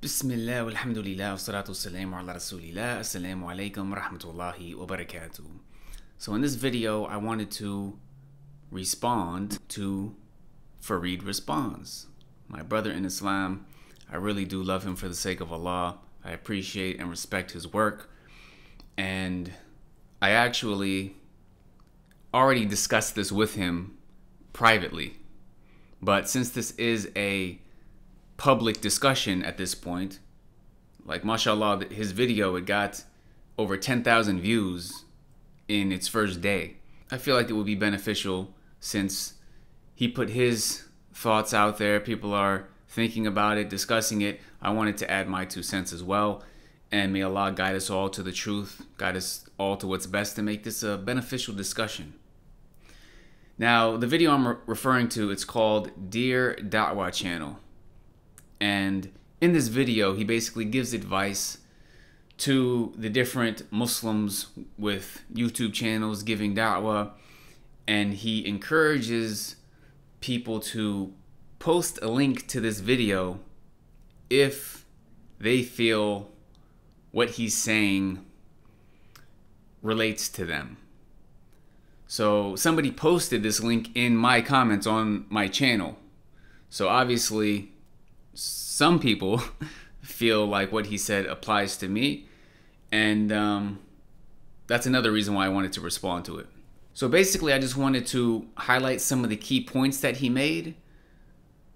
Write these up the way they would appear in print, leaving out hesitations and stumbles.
Bismillah, walhamdulillah, wassalatu wassalamu ala rasulillah, assalamu alaikum rahmatullahi wa barakatuh. So in this video, I wanted to respond to Farid Responds. My brother in Islam, I really do love him for the sake of Allah. I appreciate and respect his work. And I actually already discussed this with him privately. But since this is a public discussion at this point, like mashallah, his video, it got over 10,000 views in its first day. I feel like it would be beneficial since he put his thoughts out there. People are thinking about it, discussing it. I wanted to add my 2 cents as well. And may Allah guide us all to the truth, guide us all to what's best to make this a beneficial discussion. Now, the video I'm referring to, it's called Dear Da'wah Channel. And in this video, he basically gives advice to the different Muslims with YouTube channels giving da'wah, and he encourages people to post a link to this video if they feel what he's saying relates to them. So somebody posted this link in my comments on my channel. So obviously some people feel like what he said applies to me, and that's another reason why I wanted to respond to it. So basically, I just wanted to highlight some of the key points that he made,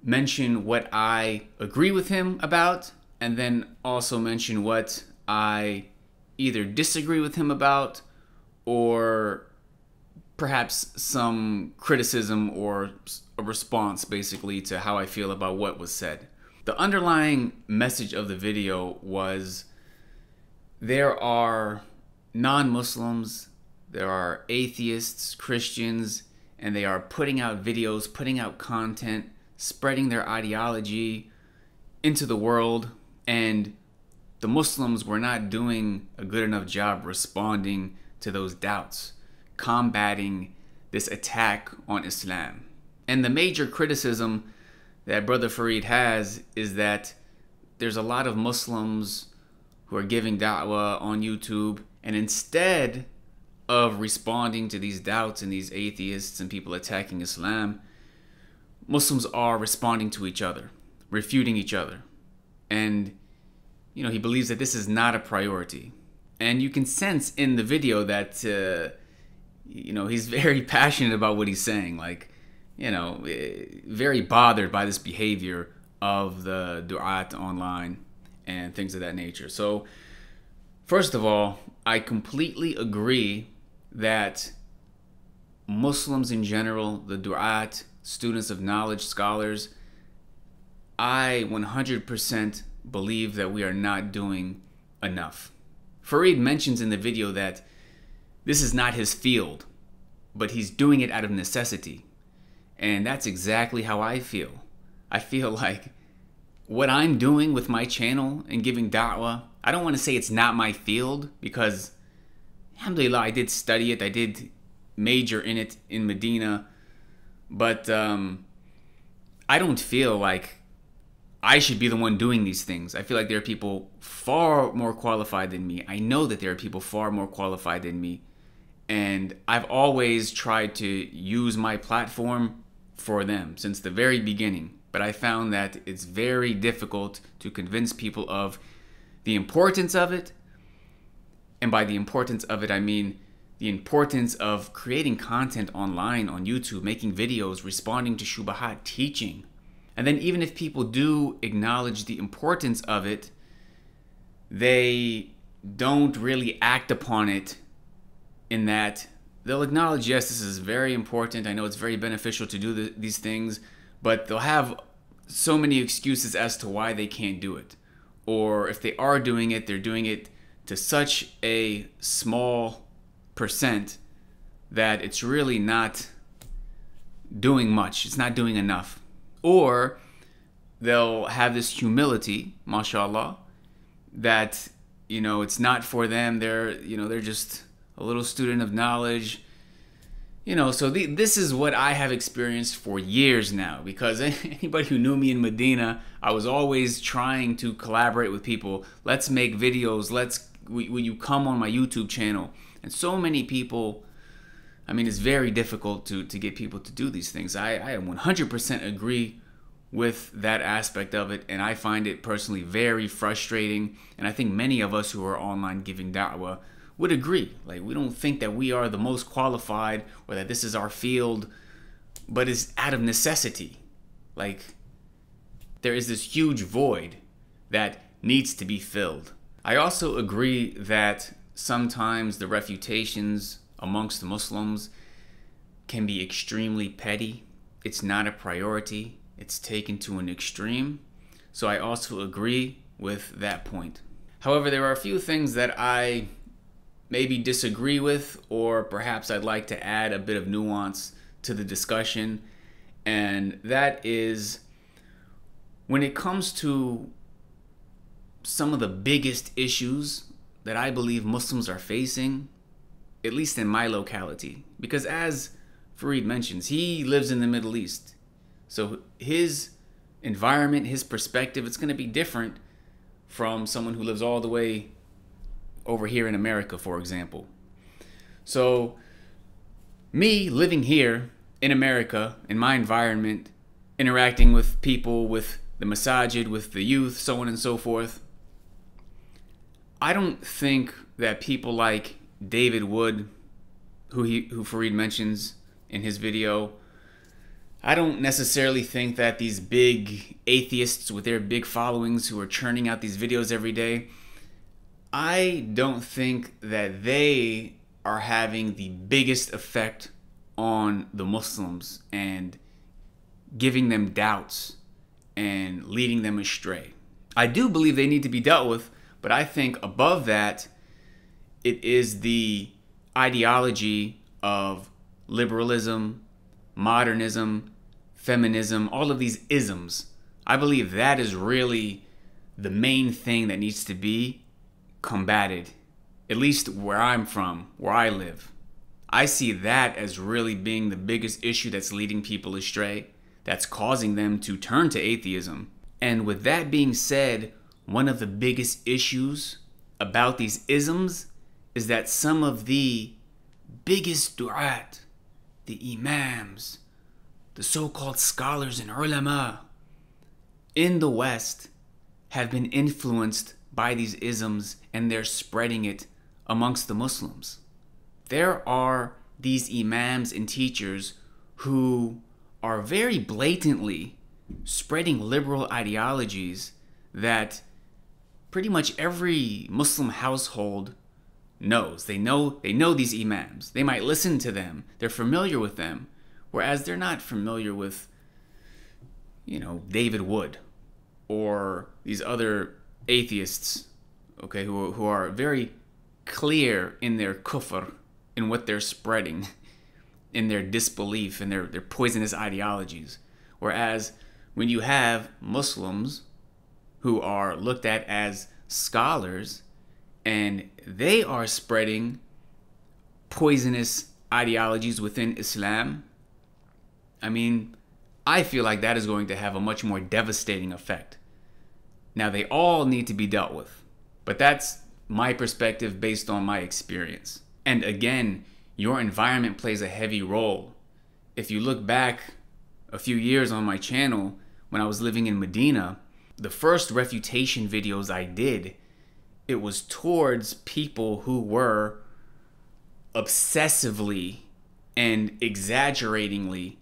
mention what I agree with him about, and then also mention what I either disagree with him about or perhaps some criticism or a response basically to how I feel about what was said. The underlying message of the video was there are non-Muslims, there are atheists, Christians, and they are putting out videos, putting out content, spreading their ideology into the world, and the Muslims were not doing a good enough job responding to those doubts, combating this attack on Islam. And the major criticism that Brother Farid has is that there's a lot of Muslims who are giving da'wah on YouTube, and instead of responding to these doubts and these atheists and people attacking Islam, Muslims are responding to each other, refuting each other. And you know, he believes that this is not a priority. And you can sense in the video that you know, he's very passionate about what he's saying, like, you know, very bothered by this behavior of the du'at online and things of that nature. So first of all, I completely agree that Muslims in general, the du'at, students of knowledge, scholars, I 100% believe that we are not doing enough. Farid mentions in the video that this is not his field, but he's doing it out of necessity. And that's exactly how I feel. I feel like what I'm doing with my channel and giving da'wah, I don't want to say it's not my field, because alhamdulillah, I did study it. I did major in it in Medina. But I don't feel like I should be the one doing these things. I feel like there are people far more qualified than me. I know that there are people far more qualified than me. And I've always tried to use my platform for them since the very beginning. But I found that it's very difficult to convince people of the importance of it. And by the importance of it, I mean the importance of creating content online on YouTube, making videos, responding to shubahat, teaching. And then even if people do acknowledge the importance of it, they don't really act upon it, in that they'll acknowledge, yes, this is very important. I know it's very beneficial to do these things, but they'll have so many excuses as to why they can't do it. Or if they are doing it, they're doing it to such a small percent that it's really not doing much. It's not doing enough. Or they'll have this humility, mashallah, that, you know, it's not for them. They're, you know, they're just a little student of knowledge. So this is what I have experienced for years now, because anybody who knew me in Medina, I was always trying to collaborate with people. Let's make videos. Will you come on my YouTube channel? And so many people, I mean, it's very difficult to get people to do these things. I 100% agree with that aspect of it, and I find it personally very frustrating. And I think many of us who are online giving da'wah would agree. Like, we don't think that we are the most qualified or that this is our field, but it's out of necessity. Like, there is this huge void that needs to be filled. I also agree that sometimes the refutations amongst Muslims can be extremely petty. It's not a priority. It's taken to an extreme. So I also agree with that point. However, there are a few things that I maybe disagree with, or perhaps I'd like to add a bit of nuance to the discussion. And that is, when it comes to some of the biggest issues that I believe Muslims are facing, at least in my locality, because as Farid mentions, he lives in the Middle East. So his environment, his perspective, it's going to be different from someone who lives all the way over here in America, for example. So me living here in America, in my environment, interacting with people, with the masajid, with the youth, so on and so forth, I don't think that people like David Wood, who Farid mentions in his video, I don't necessarily think that these big atheists with their big followings who are churning out these videos every day, I don't think that they are having the biggest effect on the Muslims and giving them doubts and leading them astray. I do believe they need to be dealt with, but I think above that, it is the ideology of liberalism, modernism, feminism, all of these isms. I believe that is really the main thing that needs to be combated, at least where I'm from, where I live. I see that as really being the biggest issue that's leading people astray, that's causing them to turn to atheism. And with that being said, one of the biggest issues about these isms is that some of the biggest du'at, the imams, the so-called scholars and ulama in the West have been influenced by these isms, and they're spreading it amongst the Muslims. There are these imams and teachers who are very blatantly spreading liberal ideologies that pretty much every Muslim household knows. They know these imams. They might listen to them. They're familiar with them, whereas they're not familiar with, David Wood or these other atheists, okay, who are very clear in their kufr, in what they're spreading, in their disbelief, in their poisonous ideologies. Whereas when you have Muslims who are looked at as scholars and they are spreading poisonous ideologies within Islam, I feel like that is going to have a much more devastating effect. Now, they all need to be dealt with, but that's my perspective based on my experience. And again, your environment plays a heavy role. If you look back a few years on my channel, when I was living in Medina, the first refutation videos I did, it was towards people who were obsessively and exaggeratingly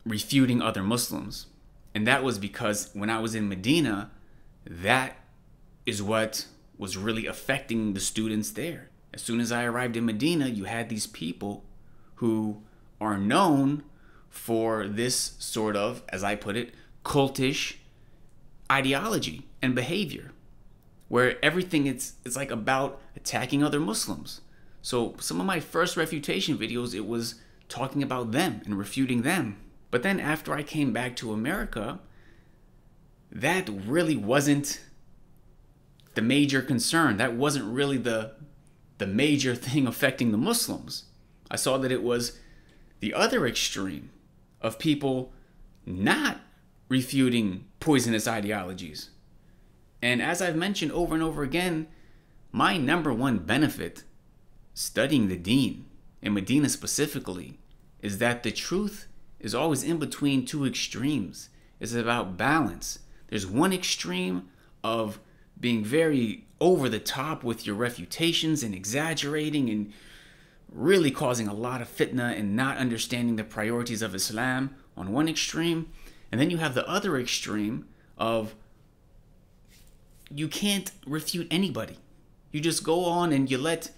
refuting other Muslims. And that was because when I was in Medina, that is what was really affecting the students there. As soon as I arrived in Medina, you had these people who are known for this sort of, as I put it, cultish ideology and behavior, where everything it's like about attacking other Muslims. So some of my first refutation videos, it was talking about them and refuting them. But then after I came back to America, that really wasn't the major concern. That wasn't really the major thing affecting the Muslims. I saw that it was the other extreme of people not refuting poisonous ideologies. And as I've mentioned over and over again, my number one benefit studying the Deen, and Medina specifically, is that the truth is always in between two extremes. It's about balance. There's one extreme of being very over the top with your refutations and exaggerating and really causing a lot of fitna and not understanding the priorities of Islam on one extreme. And then you have the other extreme of you can't refute anybody. You just go on and you let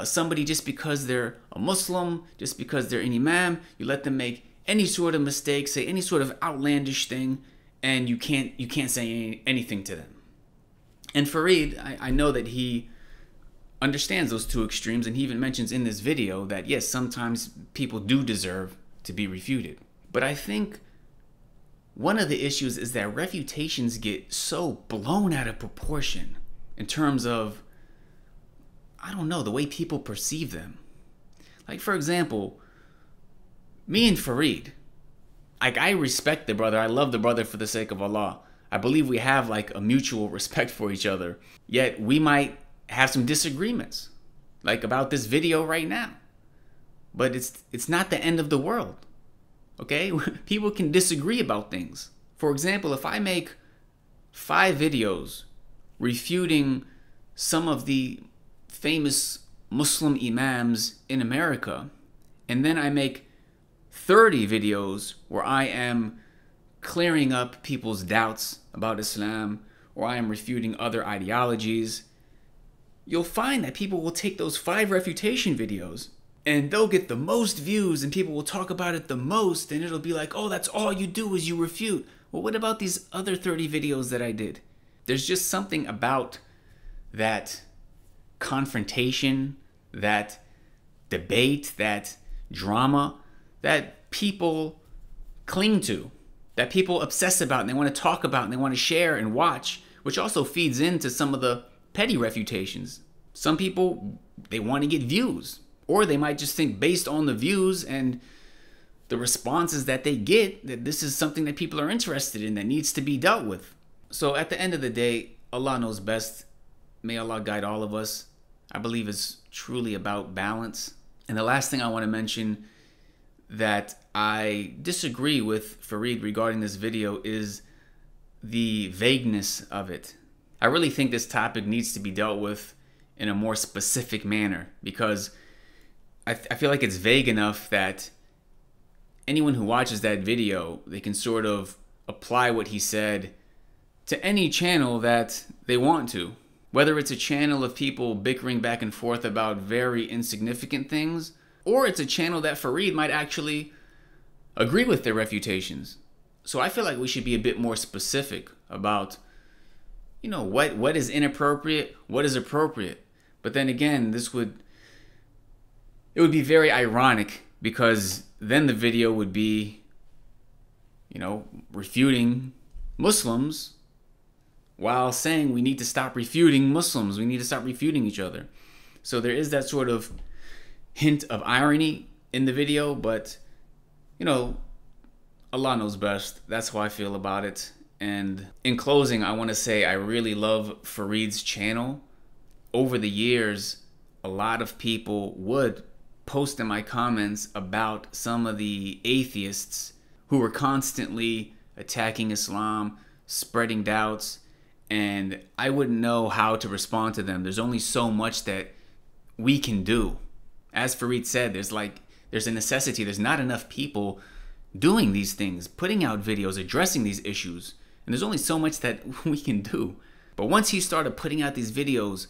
somebody, just because they're a Muslim, just because they're an imam, you let them make any sort of mistake, say any sort of outlandish thing, and you can't say anything to them. And Farid, I know that he understands those two extremes, and he even mentions in this video that yes, sometimes people do deserve to be refuted. But I think one of the issues is that refutations get so blown out of proportion in terms of, I don't know, the way people perceive them. Like, for example, me and Farid, like, I respect the brother. I love the brother for the sake of Allah. I believe we have like a mutual respect for each other. Yet we might have some disagreements, like about this video right now. But it's not the end of the world. Okay? People can disagree about things. For example, if I make 5 videos refuting some of the famous Muslim imams in America, and then I make 30 videos where I am clearing up people's doubts about Islam, or I am refuting other ideologies, you'll find that people will take those 5 refutation videos and they'll get the most views and people will talk about it the most, and it'll be like, oh, that's all you do is you refute. Well, what about these other 30 videos that I did? There's just something about that confrontation, that debate, that drama that people cling to, that people obsess about and they want to talk about and they want to share and watch, which also feeds into some of the petty refutations. Some people, they want to get views, or they might just think based on the views and the responses that they get that this is something that people are interested in that needs to be dealt with. So at the end of the day, Allah knows best. May Allah guide all of us. I believe it's truly about balance. And the last thing I want to mention that I disagree with Farid regarding this video is the vagueness of it. I really think this topic needs to be dealt with in a more specific manner, because I feel like it's vague enough that anyone who watches that video, they can sort of apply what he said to any channel that they want to. Whether it's a channel of people bickering back and forth about very insignificant things, or it's a channel that Farid might actually agree with their refutations. So I feel like we should be a bit more specific about, you know, what is inappropriate, what is appropriate. But then again, it would be very ironic, because then the video would be, you know, refuting Muslims while saying we need to stop refuting Muslims, we need to stop refuting each other. So there is that sort of hint of irony in the video, but, you know, Allah knows best. That's how I feel about it. And in closing, I want to say I really love Farid's channel. Over the years, a lot of people would post in my comments about some of the atheists who were constantly attacking Islam, spreading doubts, and I wouldn't know how to respond to them. There's only so much that we can do. As Farid said, there's a necessity. There's not enough people doing these things, putting out videos, addressing these issues. And there's only so much that we can do. But once he started putting out these videos,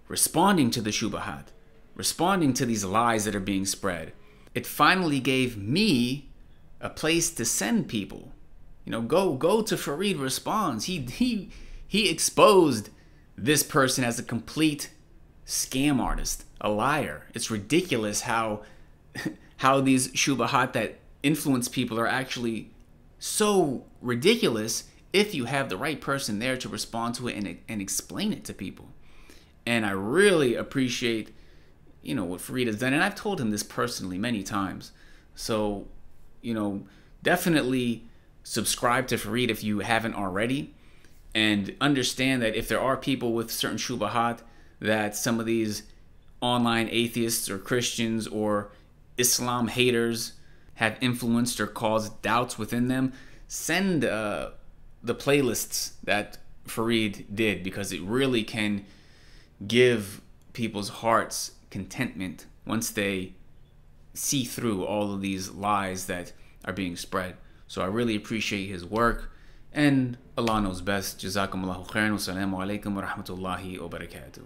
responding to the shubahat, responding to these lies that are being spread, it finally gave me a place to send people. You know, go to Farid Responds. He exposed this person as a complete scam artist, a liar. It's ridiculous how these shubahat that influence people are actually so ridiculous if you have the right person there to respond to it and explain it to people. And I really appreciate, you know, what Farid has done. And I've told him this personally many times. So, definitely subscribe to Farid if you haven't already, and understand that if there are people with certain shubahat, that some of these online atheists or Christians or Islam haters have influenced or caused doubts within them, send the playlists that Farid did, because it really can give people's hearts contentment once they see through all of these lies that are being spread. So I really appreciate his work, and Allah knows best. Jazakumullahu khairan. Wassalamu alaikum wa rahmatullahi wa barakatuh.